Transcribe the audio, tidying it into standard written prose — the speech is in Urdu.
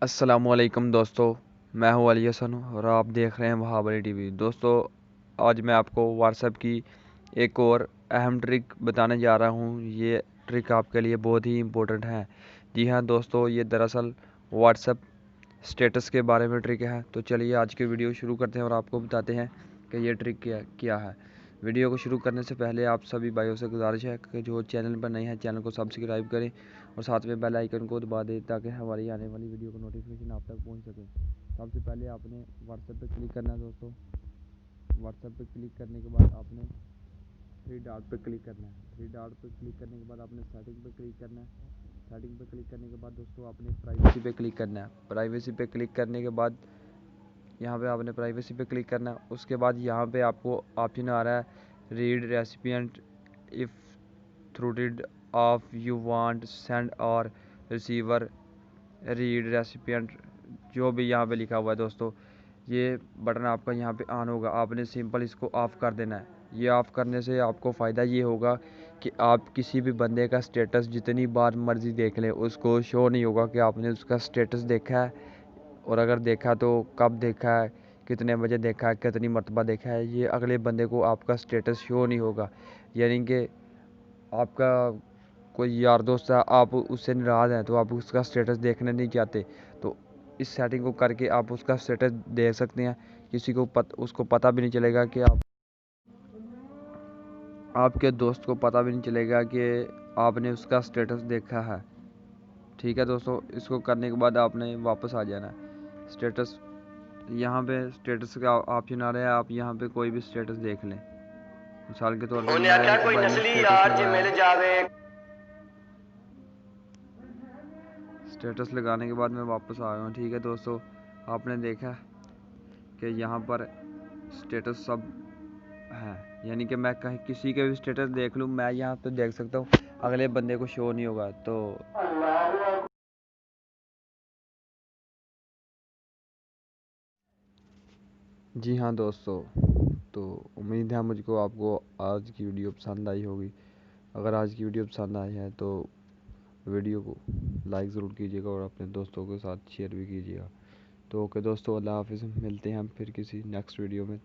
السلام علیکم دوستو، میں ہوں علی حسن اور آپ دیکھ رہے ہیں وہاب علی ٹی وی۔ دوستو آج میں آپ کو واٹس ایپ کی ایک اور اہم ٹرک بتانے جا رہا ہوں۔ یہ ٹرک آپ کے لیے بہت ہی امپورٹنٹ ہے۔ جی ہاں دوستو، یہ دراصل واٹس ایپ سٹیٹس کے بارے میں ٹرک ہے۔ تو چلیے آج کی ویڈیو شروع کرتے ہیں اور آپ کو بتاتے ہیں کہ یہ ٹرک کیا ہے۔ ویڈیو کو شروع کرنے سے پہلے آپ سبھی بھائیوں سے گزارش ہے کہ جو چینل پر نئے ہیں چینل کو سبسکرائب کریں اور ساتھ میں بیل آئیکن کو دبا دیں تاکہ ہماری آنے والی ویڈیو کا نوٹیفیکیشن آپ تک پہنچ سکے۔ سب سے پہلے آپ نے واٹس ایپ پہ کلک کرنا ہے دوستو۔ واٹس ایپ پہ کلک کرنے کے بعد آپ نے تھری ڈاٹ پہ کلک کرنا ہے۔ تھری ڈاٹ پہ کلک کرنے کے بعد آپ نے سیٹنگ پہ کلک کرنا ہے۔ سیٹنگ پہ کلک کرنے کے بعد دوستو آپ نے پرائیویسی پہ کلک کرنا ہے۔ پرائیویسی پہ کلک کرنے کے بعد یہاں پہ آپ نے پرائیویسی پہ کلک کرنا ہے۔ اس کے بعد یہاں پہ آپ کو آپشن آ رہا ہے ریڈ ریسیپینٹ اف تھروٹڈ آف یو وانٹ سینڈ اور ریسیور ریڈ ریسیپینٹ، جو بھی یہاں پہ لکھا ہوا ہے دوستو، یہ بٹن آپ کا یہاں پہ آن ہوگا۔ آپ نے سمپل اس کو آف کر دینا ہے۔ یہ آف کرنے سے آپ کو فائدہ یہ ہوگا کہ آپ کسی بھی بندے کا سٹیٹس جتنی بار مرضی دیکھ لیں اس کو شو نہیں ہوگا کہ آپ نے اس کا سٹیٹس دیکھا ہے، اور اگر دیکھا تو کب دیکھا ہے، کتنے بجے دیکھا ہے، کتنی مرتبہ دیکھا ہے۔ یہ اگلے بندے کو آپ کا سٹیٹس شو نہیں ہوگا، یعنی کہ آپ کا کوئی یار دوست ہے، آپ اس سے ناراض ہیں تو آپ اس کا سٹیٹس دیکھنا نہیں چاہتے، تو اس سیٹنگ کو کر کے آپ اس کا سٹیٹس دیکھ سکتے ہیں۔ کسی کو اس کو پتہ بھی نہیں چلے گا کہ آپ کے دوست کو پتہ بھی نہیں چلے گا کہ آپ نے اس کا سٹیٹس دیکھا ہے۔ ٹھیک ہے دوستو، اس کو کرنے کے بعد آپ نے واپس آ جانا ہے۔ سٹیٹس یہاں پہ سٹیٹس کا آپشن آ رہا ہے، آپ یہاں پہ کوئی بھی سٹیٹس دیکھ لیں۔ مثال کے طور پر میں ایک بھائی نے سٹیٹس لگانے کے بعد میں واپس آ گیا ہوں۔ ٹھیک ہے دوستو، آپ نے دیکھا کہ یہاں پر سٹیٹس سب ہے، یعنی کہ میں کسی کے بھی سٹیٹس دیکھ لوں، میں یہاں پہ دیکھ سکتا ہوں، اگلے بندے کو شو نہیں ہوگا۔ تو جی ہاں دوستو، تو امید ہے مجھ کو آپ کو آج کی ویڈیو پسند آئی ہوگی۔ اگر آج کی ویڈیو پسند آئی ہے تو ویڈیو کو لائک ضرور کیجیے گا اور اپنے دوستوں کے ساتھ شیئر بھی کیجیے گا۔ تو اوکے دوستو، اللہ حافظ، ملتے ہیں ہم پھر کسی نیکسٹ ویڈیو میں۔